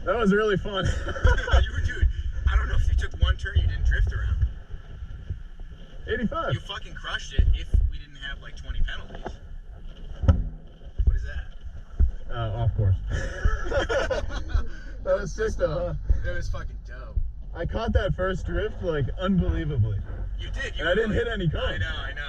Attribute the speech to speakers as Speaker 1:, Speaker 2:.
Speaker 1: That was really fun.
Speaker 2: You were doing, I don't know if you took one turn you didn't drift around.
Speaker 1: 85.
Speaker 2: You fucking crushed it if we didn't have like 20 penalties. What is that?
Speaker 1: Off course. That was sick though, huh?
Speaker 2: It was fucking dope.
Speaker 1: I caught that first drift like unbelievably.
Speaker 2: You did.
Speaker 1: And I didn't hit any cones.
Speaker 2: I know.